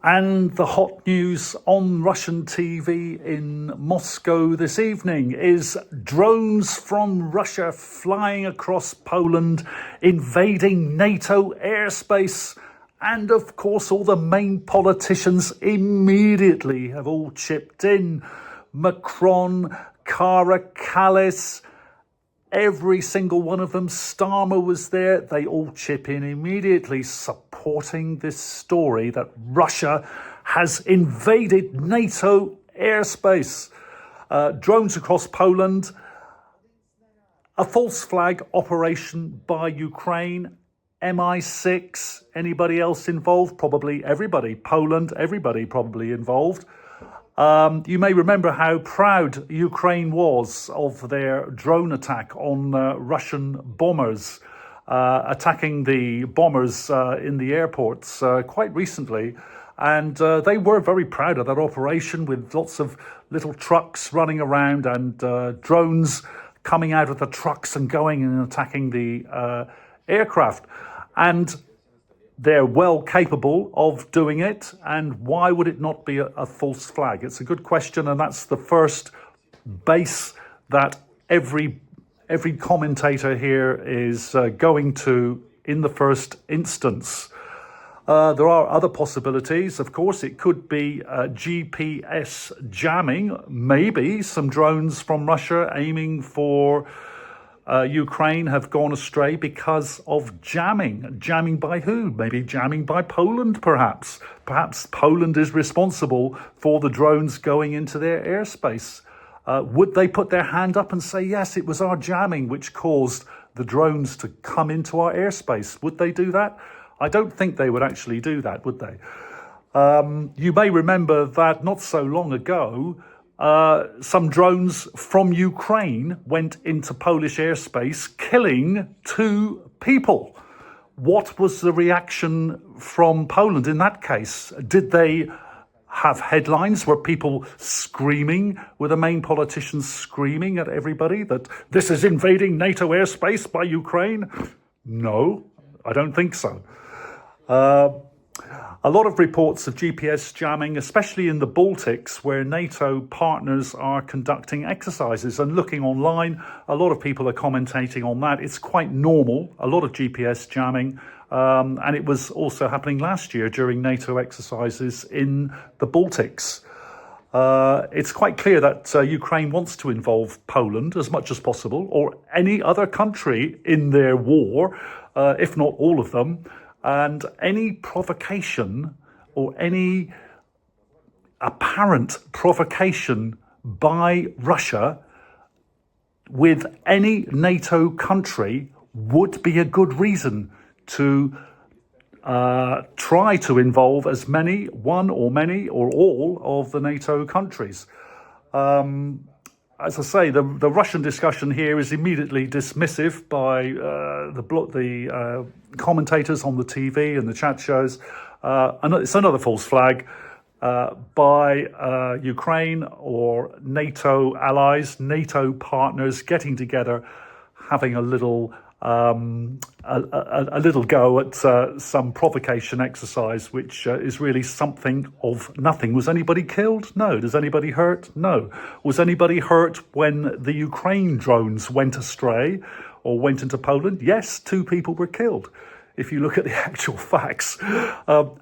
And the hot news on Russian TV in Moscow this evening is drones from Russia flying across Poland, invading NATO airspace. And of course, all the main politicians immediately have all chipped in. Macron, Kara Kallis, every single one of them, Starmer was there. They all chip in immediately, supporting this story that Russia has invaded NATO airspace. Drones across Poland, a false flag operation by Ukraine, MI6, anybody else involved? Probably everybody. Poland, everybody probably involved. You may remember how proud Ukraine was of their drone attack on Russian bombers, attacking the bombers in the airports quite recently. And they were very proud of that operation, with lots of little trucks running around and drones coming out of the trucks and going and attacking the aircraft. And they're well capable of doing it, and why would it not be a false flag? It's a good question, and that's the first base that every commentator here is going to in the first instance. There are other possibilities, of course. It could be GPS jamming, maybe some drones from Russia aiming for Ukraine have gone astray because of jamming. Jamming by who? Maybe jamming by Poland, perhaps. Perhaps Poland is responsible for the drones going into their airspace. Would they put their hand up and say, yes, it was our jamming which caused the drones to come into our airspace? Would they do that? I don't think they would actually do that, would they? You may remember that not so long ago, some drones from Ukraine went into Polish airspace, killing 2 people. What was the reaction from Poland in that case? Did they have headlines? Were people screaming? Were the main politicians screaming at everybody that this is invading NATO airspace by Ukraine? No, I don't think so. A lot of reports of GPS jamming, especially in the Baltics, where NATO partners are conducting exercises. And looking online, a lot of people are commentating on that. It's quite normal, a lot of GPS jamming. And it was also happening last year during NATO exercises in the Baltics. It's quite clear that Ukraine wants to involve Poland as much as possible, or any other country in their war, if not all of them. And any provocation or any apparent provocation by Russia with any NATO country would be a good reason to try to involve one or many or all of the NATO countries. As I say, the Russian discussion here is immediately dismissive by the commentators on the TV and the chat shows. It's another false flag by Ukraine or NATO allies, NATO partners getting together, having a little go at some provocation exercise, which is really something of nothing. Was anybody killed? No. Does anybody hurt? No. Was anybody hurt when the Ukraine drones went astray or went into Poland? Yes, 2 people were killed. If you look at the actual facts,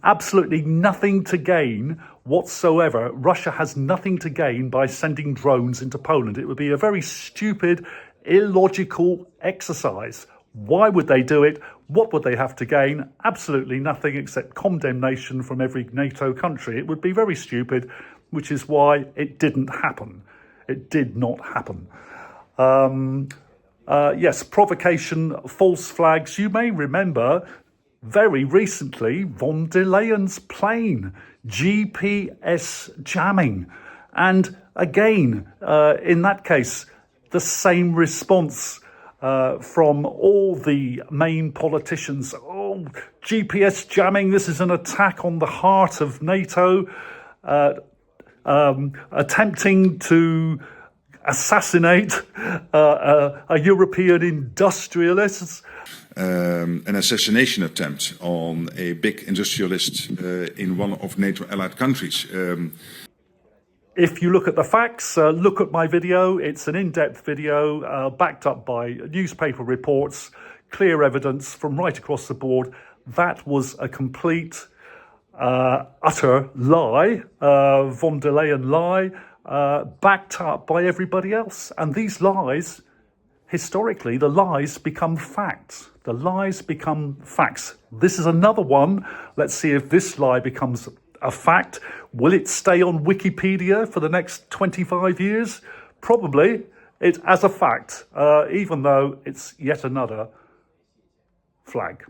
absolutely nothing to gain whatsoever. Russia has nothing to gain by sending drones into Poland. It would be a very stupid, illogical exercise. Why would they do it? What would they have to gain? Absolutely nothing except condemnation from every NATO country. It would be very stupid, which is why it didn't happen. It did not happen. Yes, provocation, false flags. You may remember very recently von der Leyen's plane, GPS jamming. And again, in that case, the same response from all the main politicians. Oh, GPS jamming, this is an attack on the heart of NATO, attempting to assassinate a European industrialist. An assassination attempt on a big industrialist in one of NATO allied countries. If you look at the facts, look at my video. It's an in-depth video backed up by newspaper reports, clear evidence from right across the board. That was a complete, utter lie, von der Leyen lie, backed up by everybody else. And these lies, historically, the lies become facts. The lies become facts. This is another one. Let's see if this lie becomes a fact. Will it stay on Wikipedia for the next 25 years? Probably. It as a fact, even though it's yet another flag.